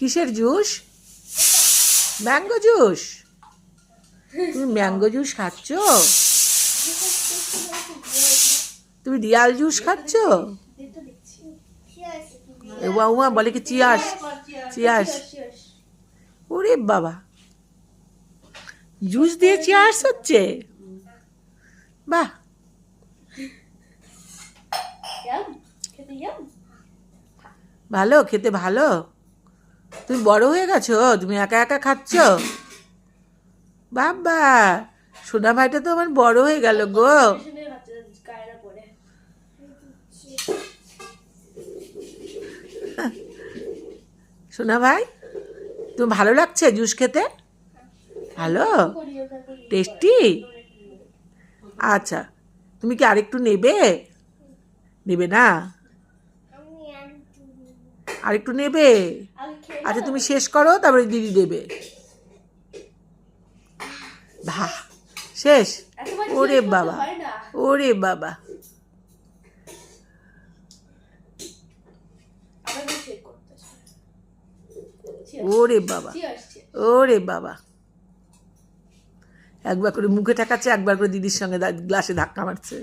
কিসের juice? Mango juice. তুমি mango juice খাচ্ছ? তুমি রিয়াল জুস খাচ্ছ? উমা বলে কি চিয়ার্স, চিয়ার্স। ওরে বাবা, জুস দিয়ে চিয়ার্স হচ্ছে? বাহ, ভালো খেতে, ভালো। তুমি বড় হয়ে গেছো, তুমি একা একা খাচ্ছ? বাবা, সোনা ভাইটা তো আমার বড় হয়ে গেল গো। সোনা ভাই, তুমি ভালো লাগছে জুস খেতে? ভালো, টেস্টি। আচ্ছা, তুমি কি আরেকটু নেবে? নেবে না? আরেকটু নেবে? আচ্ছা, তুমি শেষ করো, তারপরে দিদি দেবে। ভা, শেষ? ওরে বাবা, ওরে বাবা। ওরে বাবা, ওরে বাবা। একবার করে মুখে ঠেকাচ্ছে, একবার করে দিদির সঙ্গে গ্লাসে ধাক্কা মারছে।